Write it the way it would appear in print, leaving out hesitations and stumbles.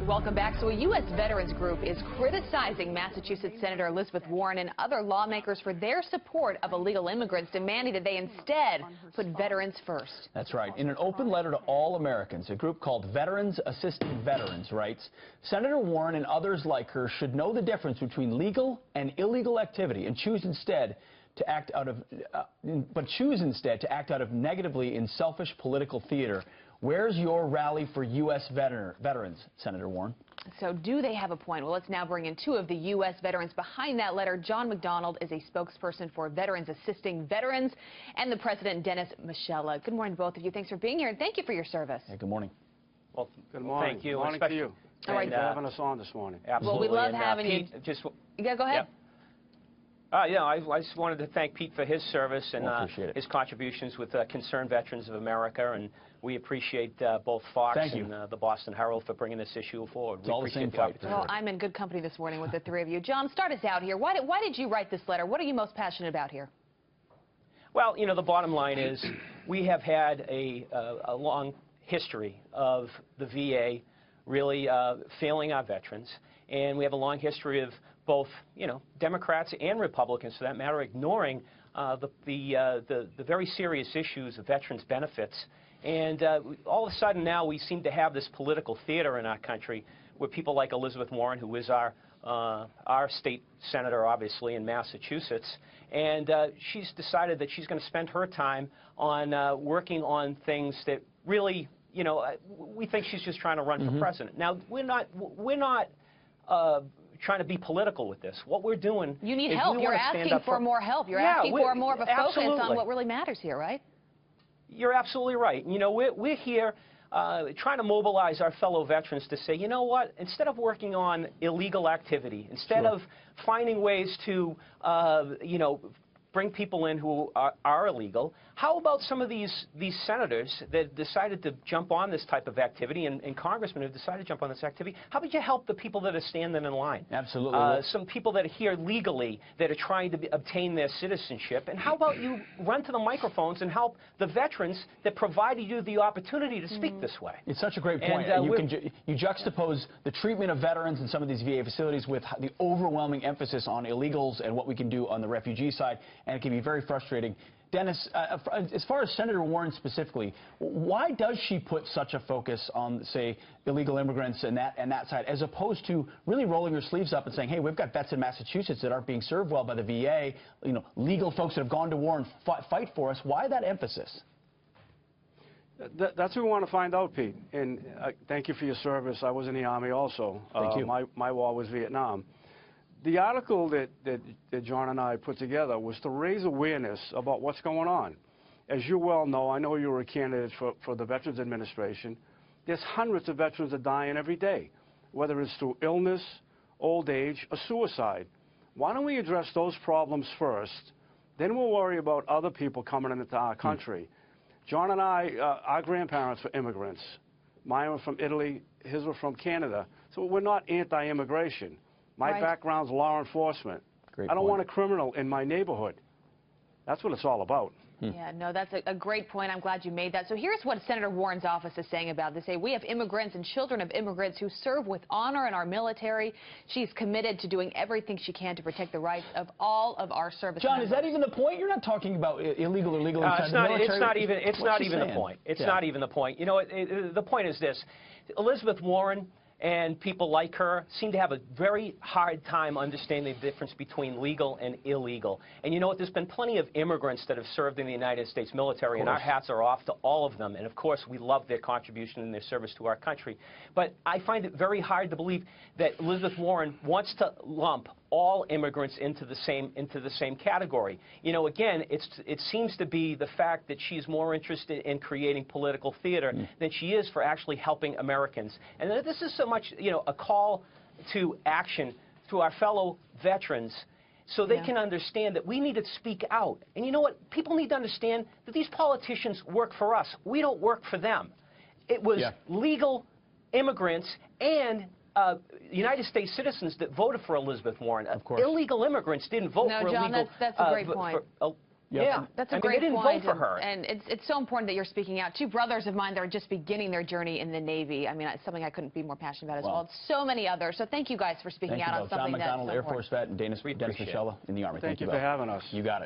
Welcome back. So a U.S. veterans group is criticizing Massachusetts Senator Elizabeth Warren and other lawmakers for their support of illegal immigrants, demanding that they instead put veterans first. That's right. In an open letter to all Americans, a group called Veterans Assisting Veterans writes, Senator Warren and others like her should know the difference between legal and illegal activity and choose instead to act out of negatively in selfish political theater. Where's your rally for U.S. veterans, Senator Warren? So do they have a point? Well, let's now bring in two of the U.S. veterans behind that letter. John McDonald is a spokesperson for Veterans Assisting Veterans, and the president, Dennis Michela. Good morning to both of you. Thanks for being here, and thank you for your service. Yeah, good morning. Well, good morning. Thank you. Good morning to you. All right. Thanks for having us on this morning. Absolutely. Well, we love having Pete, you. Yeah, go ahead. I just wanted to thank Pete for his service and his contributions with Concerned Veterans of America, and we appreciate both Fox and the Boston Herald for bringing this issue forward. It's all the same fight. Well, I'm in good company this morning with the three of you. John, start us out here. Why did you write this letter? What are you most passionate about here? Well, you know, the bottom line is we have had a long history of the VA really failing our veterans, and we have a long history of both, you know, Democrats and Republicans, for that matter, ignoring the very serious issues of veterans' benefits. And all of a sudden now we seem to have this political theater in our country where people like Elizabeth Warren, who is our state senator, obviously, in Massachusetts, and she's decided that she's going to spend her time on working on things that really, you know, we think she's just trying to run for president. Now, we're not trying to be political with this. What we're doing You need is help. we You're want to stand asking up for more help. You're asking for more of a focus on what really matters here, right? You're absolutely right. You know, we're here trying to mobilize our fellow veterans to say, you know what, instead of working on illegal activity, instead of finding ways to, you know, bring people in who are illegal, how about some of these senators that decided to jump on this type of activity and congressmen who decided to jump on this activity? How about you help the people that are standing in line? Absolutely. Some people that are here legally that are trying to obtain their citizenship. And how about you run to the microphones and help the veterans that provided you the opportunity to speak this way? It's such a great point. You juxtapose the treatment of veterans in some of these VA facilities with the overwhelming emphasis on illegals and what we can do on the refugee side, and it can be very frustrating. Dennis, as far as Senator Warren specifically, why does she put such a focus on, say, illegal immigrants and that side, as opposed to really rolling her sleeves up and saying, hey, we've got vets in Massachusetts that aren't being served well by the VA, you know, legal folks that have gone to war and fight for us? Why that emphasis? That's what we want to find out, Pete. And thank you for your service. I was in the Army also. Thank you. My war was Vietnam. The article that John and I put together was to raise awareness about what's going on. As you well know, I know you were a candidate for the Veterans Administration. There's hundreds of veterans that are dying every day, whether it's through illness, old age, or suicide. Why don't we address those problems first? Then we'll worry about other people coming into our country. John and I, our grandparents were immigrants. Mine were from Italy, his were from Canada. So we're not anti-immigration. My background's law enforcement. I don't want a criminal in my neighborhood. That's what it's all about. Yeah, no, that's a great point. I'm glad you made that. So here's what Senator Warren's office is saying about this. They say, we have immigrants and children of immigrants who serve with honor in our military. She's committed to doing everything she can to protect the rights of all of our service John, members. is that even the point? You're not talking about illegal or legal inside the military? It's not even the point. It's not even the point. You know, the point is this. Elizabeth Warren and people like her seem to have a very hard time understanding the difference between legal and illegal. And you know what? There's been plenty of immigrants that have served in the United States military, and our hats are off to all of them. And of course, we love their contribution and their service to our country. But I find it very hard to believe that Elizabeth Warren wants to lump all immigrants into the same category. You know, again, it seems to be the fact that she's more interested in creating political theater than she is for actually helping Americans. And this is so much, you know, a call to action to our fellow veterans so they can understand that we need to speak out. And you know what? People need to understand that these politicians work for us. We don't work for them. It was legal immigrants and United States citizens that voted for Elizabeth Warren. Of course. Illegal immigrants didn't vote for John, illegal. that's a great point. Yeah, That's a I mean, great they didn't point, vote for her. and it's so important that you're speaking out. Two brothers of mine that are just beginning their journey in the Navy. I mean, it's something I couldn't be more passionate about as well. So many others. So thank you guys for speaking out on something John that's McDonald, so Air important. Force vet, and Dennis Michella in the Army. Thank you both. for having us. You got it.